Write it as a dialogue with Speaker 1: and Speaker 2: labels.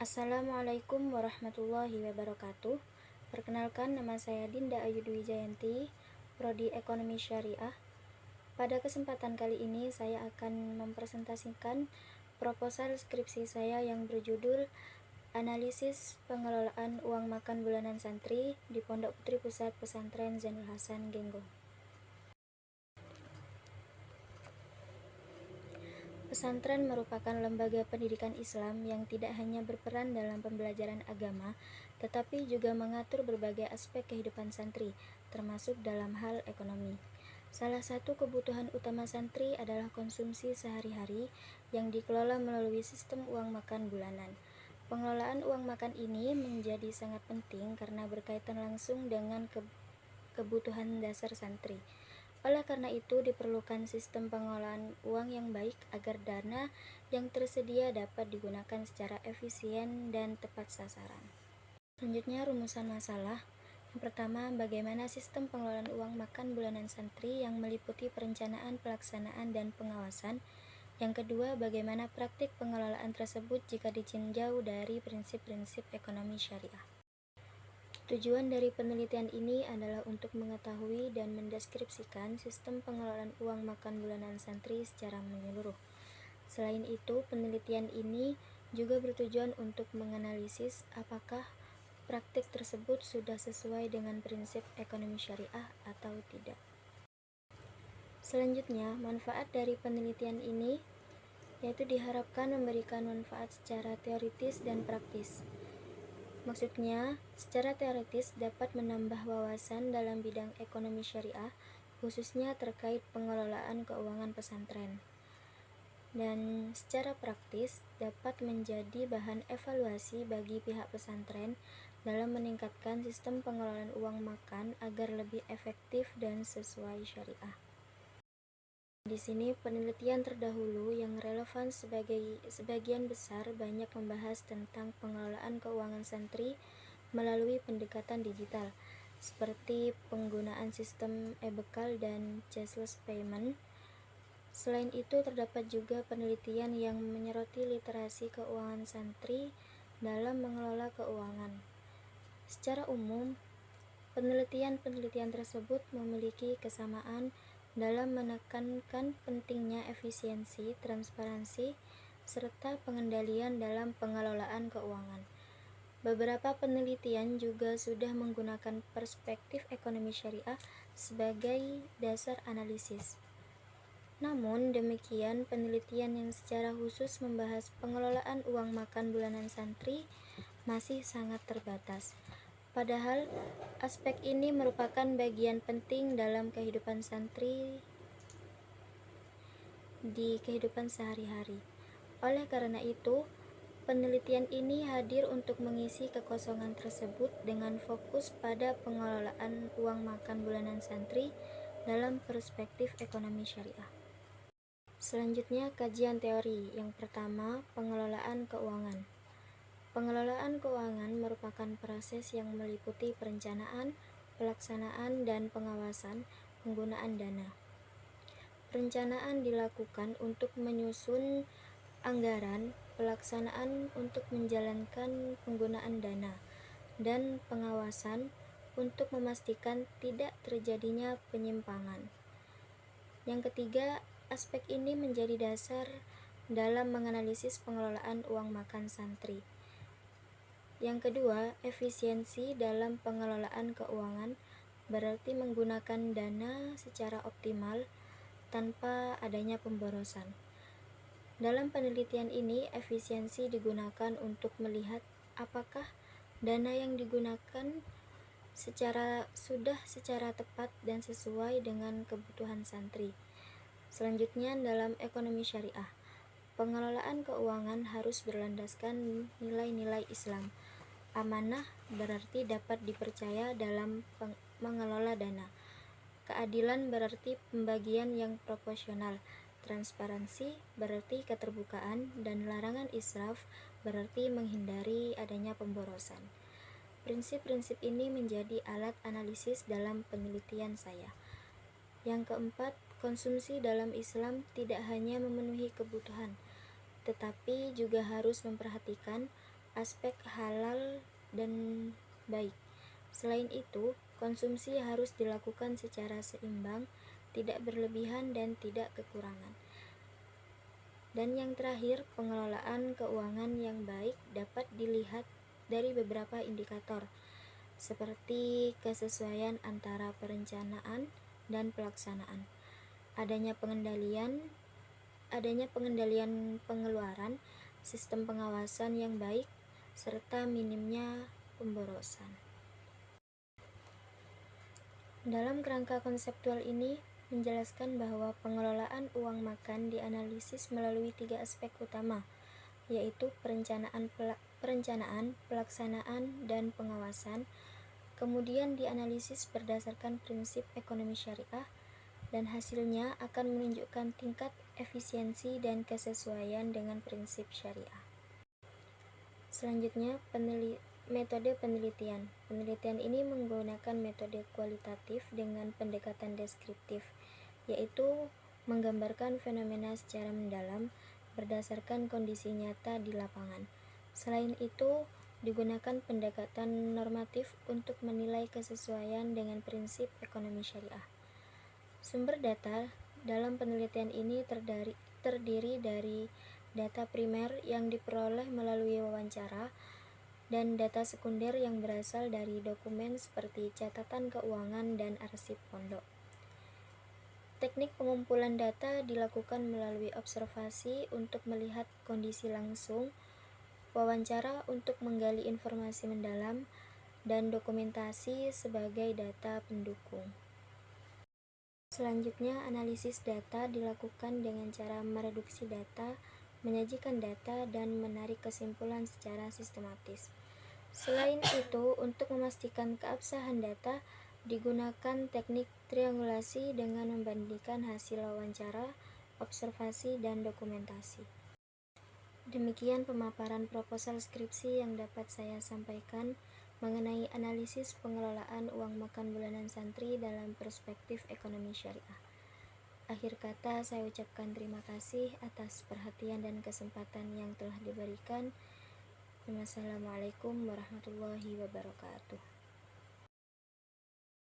Speaker 1: Assalamualaikum warahmatullahi wabarakatuh. Perkenalkan, nama saya Dinda Ayu Dwi Jayanti, Prodi Ekonomi Syariah. Pada kesempatan kali ini saya akan mempresentasikan proposal skripsi saya yang berjudul Analisis Pengelolaan Uang Makan Bulanan Santri di Pondok Putri Pusat Pesantren Zainul Hasan Genggong. Pesantren merupakan lembaga pendidikan Islam yang tidak hanya berperan dalam pembelajaran agama, tetapi juga mengatur berbagai aspek kehidupan santri, termasuk dalam hal ekonomi. Salah satu kebutuhan utama santri adalah konsumsi sehari-hari yang dikelola melalui sistem uang makan bulanan. Pengelolaan uang makan ini menjadi sangat penting karena berkaitan langsung dengan kebutuhan dasar santri. Oleh karena itu, diperlukan sistem pengelolaan uang yang baik agar dana yang tersedia dapat digunakan secara efisien dan tepat sasaran. Selanjutnya, rumusan masalah. Yang pertama, bagaimana sistem pengelolaan uang makan bulanan santri yang meliputi perencanaan, pelaksanaan, dan pengawasan. Yang kedua, bagaimana praktik pengelolaan tersebut jika ditinjau dari prinsip-prinsip ekonomi syariah. Tujuan dari penelitian ini adalah untuk mengetahui dan mendeskripsikan sistem pengelolaan uang makan bulanan santri secara menyeluruh. Selain itu, penelitian ini juga bertujuan untuk menganalisis apakah praktik tersebut sudah sesuai dengan prinsip ekonomi syariah atau tidak. Selanjutnya, manfaat dari penelitian ini yaitu diharapkan memberikan manfaat secara teoritis dan praktis. Maksudnya, secara teoritis dapat menambah wawasan dalam bidang ekonomi syariah, khususnya terkait pengelolaan keuangan pesantren. Dan secara praktis dapat menjadi bahan evaluasi bagi pihak pesantren dalam meningkatkan sistem pengelolaan uang makan agar lebih efektif dan sesuai syariah. Di sini penelitian terdahulu yang relevan sebagian besar banyak membahas tentang pengelolaan keuangan santri melalui pendekatan digital, seperti penggunaan sistem e-bekal dan cashless payment. Selain itu, terdapat juga penelitian yang menyoroti literasi keuangan santri dalam mengelola keuangan. Secara umum, penelitian tersebut memiliki kesamaan dalam menekankan pentingnya efisiensi, transparansi, serta pengendalian dalam pengelolaan keuangan. Beberapa penelitian juga sudah menggunakan perspektif ekonomi syariah sebagai dasar analisis. Namun demikian, penelitian yang secara khusus membahas pengelolaan uang makan bulanan santri masih sangat terbatas. Padahal, aspek ini merupakan bagian penting dalam kehidupan santri di kehidupan sehari-hari. Oleh karena itu, penelitian ini hadir untuk mengisi kekosongan tersebut dengan fokus pada pengelolaan uang makan bulanan santri dalam perspektif ekonomi syariah. Selanjutnya, kajian teori. Yang pertama, pengelolaan keuangan. Pengelolaan keuangan merupakan proses yang meliputi perencanaan, pelaksanaan, dan pengawasan penggunaan dana. Perencanaan dilakukan untuk menyusun anggaran, pelaksanaan untuk menjalankan penggunaan dana, dan pengawasan untuk memastikan tidak terjadinya penyimpangan. Yang ketiga, aspek ini menjadi dasar dalam menganalisis pengelolaan uang makan santri. Yang kedua, efisiensi dalam pengelolaan keuangan berarti menggunakan dana secara optimal tanpa adanya pemborosan. Dalam penelitian ini, efisiensi digunakan untuk melihat apakah dana yang digunakan secara tepat dan sesuai dengan kebutuhan santri. Selanjutnya, dalam ekonomi syariah, pengelolaan keuangan harus berlandaskan nilai-nilai Islam. Amanah berarti dapat dipercaya dalam mengelola dana. Keadilan berarti pembagian yang proporsional. Transparansi berarti keterbukaan, dan larangan israf berarti menghindari adanya pemborosan. Prinsip-prinsip ini menjadi alat analisis dalam penelitian saya. Yang keempat, konsumsi dalam Islam tidak hanya memenuhi kebutuhan, tetapi juga harus memperhatikan aspek halal dan baik. Selain itu, konsumsi harus dilakukan secara seimbang, tidak berlebihan dan tidak kekurangan. Dan yang terakhir, pengelolaan keuangan yang baik dapat dilihat dari beberapa indikator, seperti kesesuaian antara perencanaan dan pelaksanaan, adanya pengendalian pengeluaran, sistem pengawasan yang baik, serta minimnya pemborosan. Dalam kerangka konseptual ini menjelaskan bahwa pengelolaan uang makan dianalisis melalui 3 aspek utama, yaitu perencanaan, pelaksanaan, dan pengawasan. Kemudian dianalisis berdasarkan prinsip ekonomi syariah, dan hasilnya akan menunjukkan tingkat efisiensi dan kesesuaian dengan prinsip syariah. Selanjutnya, metode penelitian. Penelitian ini menggunakan metode kualitatif dengan pendekatan deskriptif, yaitu menggambarkan fenomena secara mendalam berdasarkan kondisi nyata di lapangan. Selain itu, digunakan pendekatan normatif untuk menilai kesesuaian dengan prinsip ekonomi syariah. Sumber data dalam penelitian ini terdiri dari data primer yang diperoleh melalui wawancara dan data sekunder yang berasal dari dokumen seperti catatan keuangan dan arsip pondok. Teknik pengumpulan data dilakukan melalui observasi untuk melihat kondisi langsung, wawancara untuk menggali informasi mendalam, dan dokumentasi sebagai data pendukung. Selanjutnya, analisis data dilakukan dengan cara mereduksi data, menyajikan data, dan menarik kesimpulan secara sistematis. Selain itu, untuk memastikan keabsahan data, digunakan teknik triangulasi dengan membandingkan hasil wawancara, observasi, dan dokumentasi. Demikian pemaparan proposal skripsi yang dapat saya sampaikan mengenai analisis pengelolaan uang makan bulanan santri dalam perspektif ekonomi syariah. Akhir kata, saya ucapkan terima kasih atas perhatian dan kesempatan yang telah diberikan. Wassalamualaikum warahmatullahi wabarakatuh.